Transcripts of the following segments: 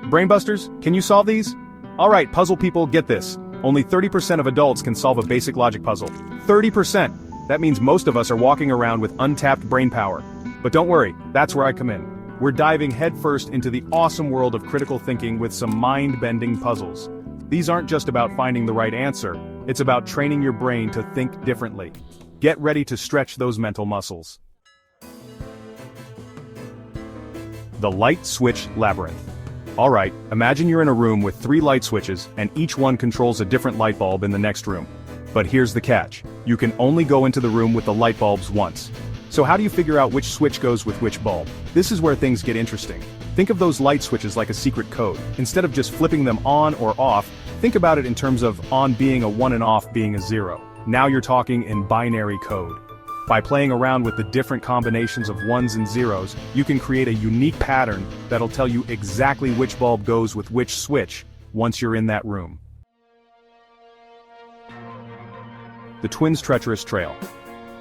Brainbusters, can you solve these? Alright, puzzle people, get this. Only 30% of adults can solve a basic logic puzzle. 30%! That means most of us are walking around with untapped brain power. But don't worry, that's where I come in. We're diving headfirst into the awesome world of critical thinking with some mind-bending puzzles. These aren't just about finding the right answer, it's about training your brain to think differently. Get ready to stretch those mental muscles. The Light Switch Labyrinth. Alright, imagine you're in a room with 3 light switches, and each one controls a different light bulb in the next room. But here's the catch. You can only go into the room with the light bulbs once. So how do you figure out which switch goes with which bulb? This is where things get interesting. Think of those light switches like a secret code. Instead of just flipping them on or off, think about it in terms of on being a 1 and off being a 0. Now you're talking in binary code. By playing around with the different combinations of 1s and 0s, you can create a unique pattern that'll tell you exactly which bulb goes with which switch once you're in that room. The Twins' Treacherous Trail.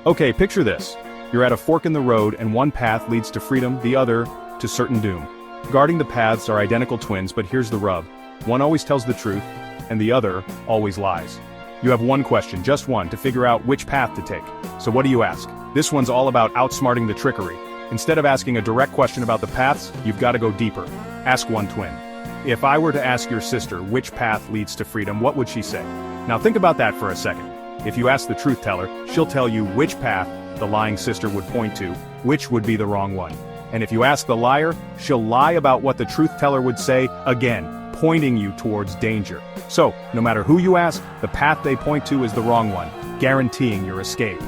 Okay, picture this. You're at a fork in the road and one path leads to freedom, the other to certain doom. Guarding the paths are identical twins, but here's the rub. One always tells the truth, and the other always lies. You have one question, just one, to figure out which path to take. So what do you ask? This one's all about outsmarting the trickery. Instead of asking a direct question about the paths, you've got to go deeper. Ask one twin. If I were to ask your sister which path leads to freedom, what would she say? Now think about that for a second. If you ask the truth teller, she'll tell you which path the lying sister would point to, which would be the wrong one. And if you ask the liar, she'll lie about what the truth teller would say, again, pointing you towards danger. So, no matter who you ask, the path they point to is the wrong one, guaranteeing your escape.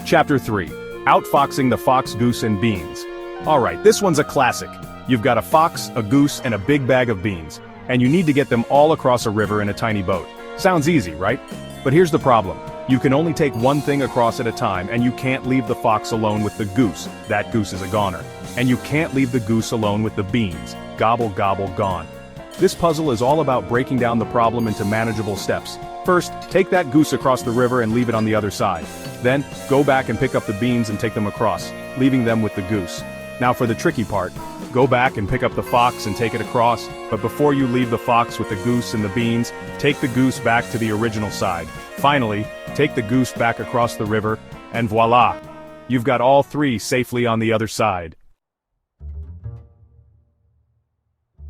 Chapter 3. Outfoxing the Fox, Goose, and Beans. Alright, this one's a classic. You've got a fox, a goose, and a big bag of beans. And you need to get them all across a river in a tiny boat. Sounds easy, right? But here's the problem. You can only take one thing across at a time, and you can't leave the fox alone with the goose. That goose is a goner. And you can't leave the goose alone with the beans. Gobble gobble gone. This puzzle is all about breaking down the problem into manageable steps. First, take that goose across the river and leave it on the other side. Then, go back and pick up the beans and take them across, leaving them with the goose. Now for the tricky part. Go back and pick up the fox and take it across, but before you leave the fox with the goose and the beans, take the goose back to the original side. Finally, take the goose back across the river, and voila! You've got all 3 safely on the other side.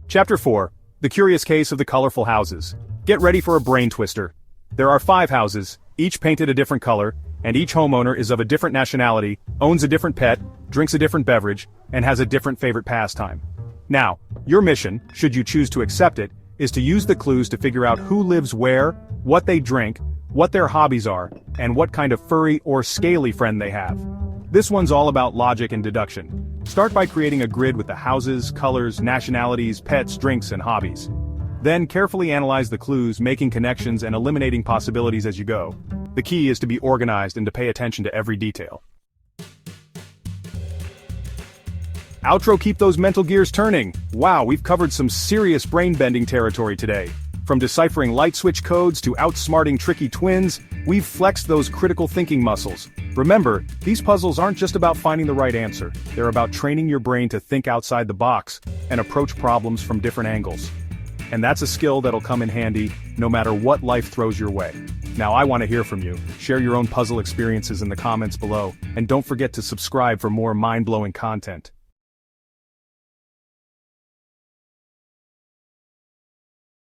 Chapter 4. The Curious Case of the Colorful Houses. Get ready for a brain twister. There are 5 houses, each painted a different color, and each homeowner is of a different nationality, owns a different pet, drinks a different beverage, and has a different favorite pastime. Now, your mission, should you choose to accept it, is to use the clues to figure out who lives where, what they drink, what their hobbies are, and what kind of furry or scaly friend they have. This one's all about logic and deduction. Start by creating a grid with the houses, colors, nationalities, pets, drinks, and hobbies. Then carefully analyze the clues, making connections and eliminating possibilities as you go. The key is to be organized and to pay attention to every detail. Outro, keep those mental gears turning. Wow, we've covered some serious brain-bending territory today. From deciphering light switch codes to outsmarting tricky twins, we've flexed those critical thinking muscles. Remember, these puzzles aren't just about finding the right answer. They're about training your brain to think outside the box and approach problems from different angles. And that's a skill that'll come in handy no matter what life throws your way. Now I want to hear from you. Share your own puzzle experiences in the comments below, and don't forget to subscribe for more mind-blowing content.